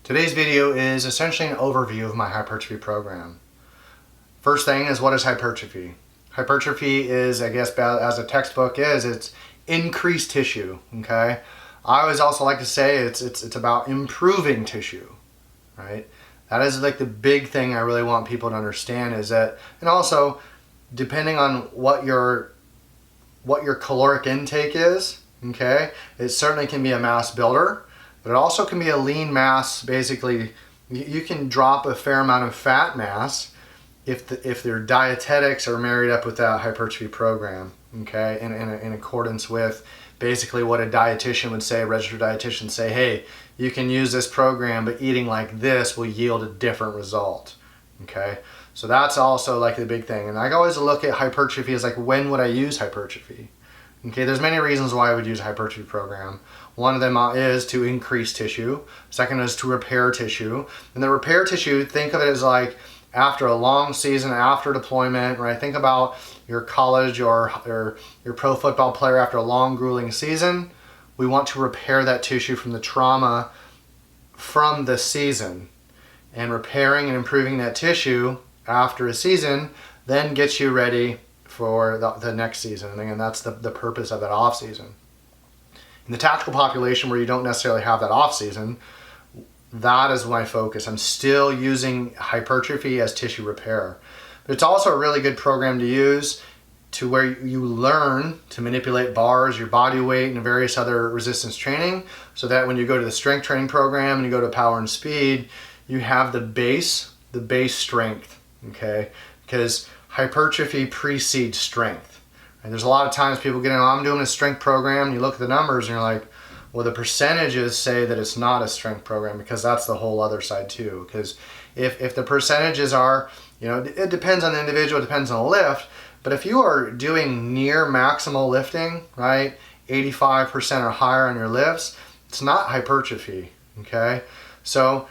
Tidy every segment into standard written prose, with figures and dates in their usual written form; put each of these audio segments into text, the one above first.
Today's video is essentially an overview of my hypertrophy program. First thing is, what is hypertrophy? Hypertrophy is, I guess, as a textbook is, it's increased tissue, okay? I always also like to say it's about improving tissue, right? That is like the big thing I really want people to understand is that, and also depending on what your caloric intake is, okay, it certainly can be a mass builder, but it also can be a lean mass. Basically, you can drop a fair amount of fat mass if their dietetics are married up with that hypertrophy program, okay, in accordance with basically what a dietitian would say, a registered dietitian say, hey, you can use this program, but eating like this will yield a different result, okay? So that's also like the big thing. And I always look at hypertrophy as like, when would I use hypertrophy? Okay, there's many reasons why I would use a hypertrophy program. One of them is to increase tissue. Second is to repair tissue. And the repair tissue, think of it as like after a long season, after deployment, right? Think about your college or your pro football player after a long, grueling season. We want to repair that tissue from the trauma from the season. And repairing and improving that tissue after a season then gets you ready for the next season. And again, that's the purpose of that off season. In the tactical population where you don't necessarily have that off season, that is my focus. I'm still using hypertrophy as tissue repair. But it's also a really good program to use to where you learn to manipulate bars, your body weight, and various other resistance training, so that when you go to the strength training program and you go to power and speed, you have the base strength, okay? Because hypertrophy precedes strength. And there's a lot of times people get in, I'm doing a strength program, and you look at the numbers and you're like, well, the percentages say that it's not a strength program, because that's the whole other side too. Because if the percentages are, it depends on the individual, it depends on the lift, but if you are doing near maximal lifting, right, 85% or higher on your lifts, it's not hypertrophy, okay? So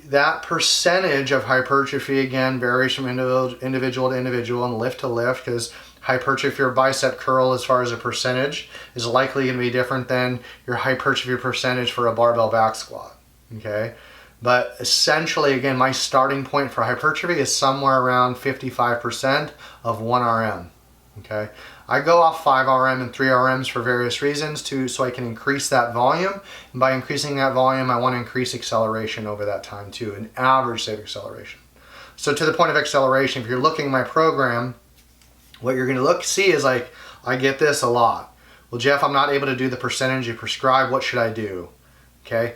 that percentage of hypertrophy, again, varies from individual to individual and lift to lift, because hypertrophy or bicep curl, as far as a percentage, is likely going to be different than your hypertrophy percentage for a barbell back squat, okay? But essentially, again, my starting point for hypertrophy is somewhere around 55% of 1 RM, okay? I go off 5 RM and 3 RMs for various reasons so I can increase that volume. And by increasing that volume, I want to increase acceleration over that time too, an average state acceleration. So to the point of acceleration, if you're looking at my program, what you're going to see is like, I get this a lot. Well, Jeff, I'm not able to do the percentage you prescribe. What should I do? Okay.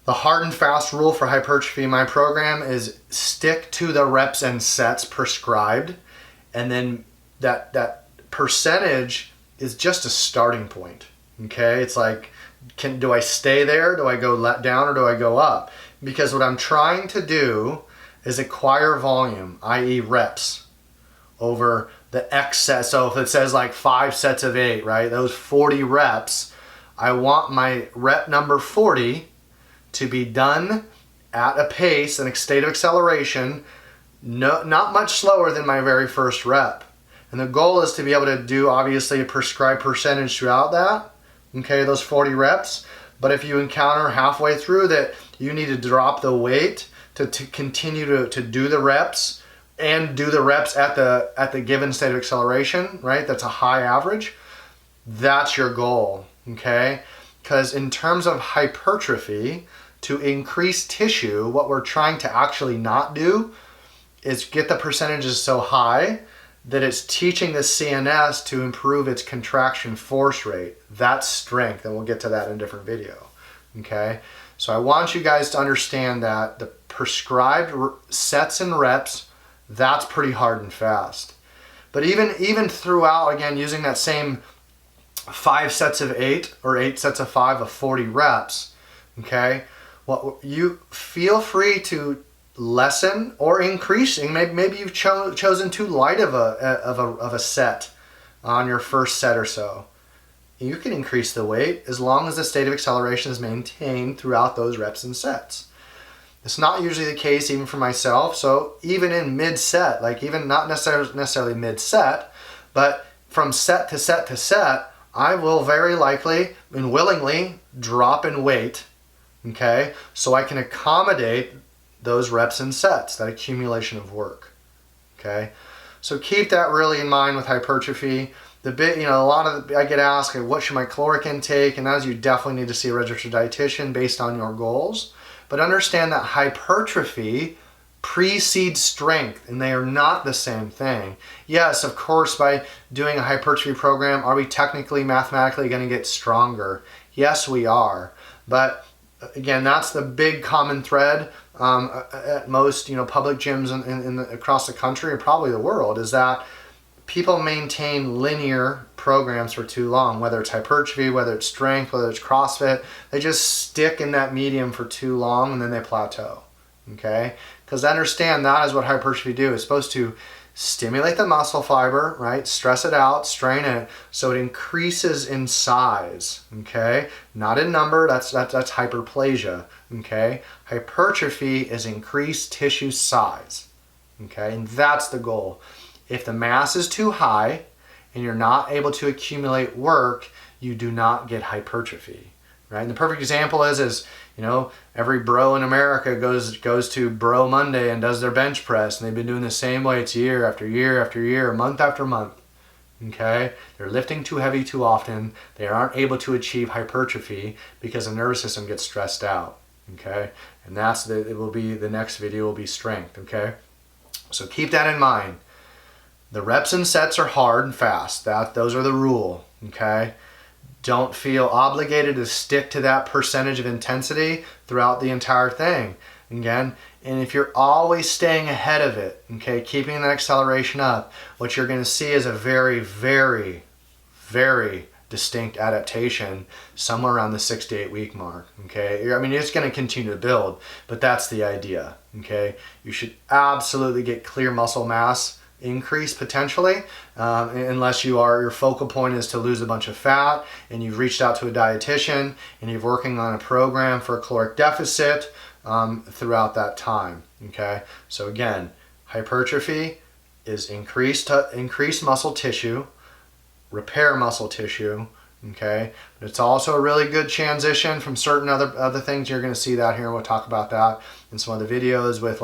The hard and fast rule for hypertrophy in my program is stick to the reps and sets prescribed, and then that percentage is just a starting point. Okay, it's like, do I stay there? Do I go down, or do I go up? Because what I'm trying to do is acquire volume, i.e. reps, over the X set. So if it says like 5 sets of 8, right? Those 40 reps, I want my rep number 40 to be done at a pace and a state of acceleration not much slower than my very first rep. And the goal is to be able to do, obviously, a prescribed percentage throughout that, okay, those 40 reps. But if you encounter halfway through that you need to drop the weight to continue to do the reps and do the reps at the given state of acceleration, right, that's a high average, that's your goal, okay? Because in terms of hypertrophy, to increase tissue, what we're trying to actually not do is get the percentages so high that it's teaching the CNS to improve its contraction force rate. That's strength, and we'll get to that in a different video, okay? So I want you guys to understand that the prescribed sets and reps, that's pretty hard and fast. But even throughout, again, using that same 5 sets of 8 or 8 sets of 5 of 40 reps, okay, well, you feel free to lessen or increasing. Maybe you've chosen too light of a set on your first set or so. You can increase the weight as long as the state of acceleration is maintained throughout those reps and sets. It's not usually the case even for myself. So even in mid-set, like even not necessarily mid-set, but from set to set to set, I will very likely and willingly drop in weight okay? So I can accommodate those reps and sets, that accumulation of work, okay? So keep that really in mind with hypertrophy. A lot of I get asked, what should my caloric intake? And that is, you definitely need to see a registered dietitian based on your goals. But understand that hypertrophy precedes strength, and they are not the same thing. Yes, of course, by doing a hypertrophy program, are we technically, mathematically going to get stronger? Yes, we are. But again, that's the big common thread at most public gyms across the country and probably the world, is that people maintain linear programs for too long, whether it's hypertrophy, whether it's strength, whether it's CrossFit. They just stick in that medium for too long and then they plateau, okay? Because understand, that is what hypertrophy do. It's supposed to stimulate the muscle fiber, right? Stress it out, strain it, so it increases in size, okay? Not in number, that's hyperplasia, okay? Hypertrophy is increased tissue size, okay? And that's the goal. If the mass is too high and you're not able to accumulate work, you do not get hypertrophy, right? And the perfect example is every bro in America goes to Bro Monday and does their bench press, and they've been doing the same weights year after year after year, month after month, okay? They're lifting too heavy too often. They aren't able to achieve hypertrophy because the nervous system gets stressed out, okay? And the next video will be strength, okay? So keep that in mind. The reps and sets are hard and fast. Those are the rule, okay? Don't feel obligated to stick to that percentage of intensity throughout the entire thing. Again, and if you're always staying ahead of it, okay, keeping that acceleration up, what you're going to see is a very, very, very distinct adaptation somewhere around the 6 to 8 week mark, okay? I mean, it's going to continue to build, but that's the idea, okay? You should absolutely get clear muscle mass increase potentially, unless your focal point is to lose a bunch of fat and you've reached out to a dietitian and you're working on a program for a caloric deficit throughout that time, okay? So again, hypertrophy is increased muscle tissue, repair muscle tissue, okay? But it's also a really good transition from certain other things. You're going to see that here, and we'll talk about that in some other videos with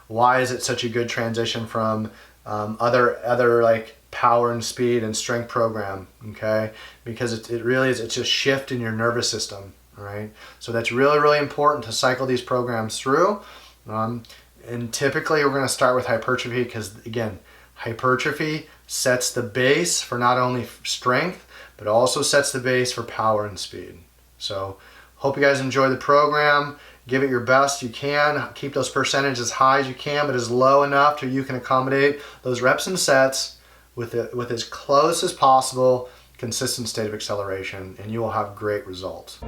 why is it such a good transition from other like power and speed and strength program, okay? Because it really is, it's a shift in your nervous system, all right? So that's really, really important to cycle these programs through. And typically we're going to start with hypertrophy because, again, hypertrophy sets the base for not only strength, but also sets the base for power and speed. So hope you guys enjoy the program. Give it your best you can. Keep those percentages as high as you can, but as low enough to you can accommodate those reps and sets with as close as possible consistent state of acceleration, and you will have great results.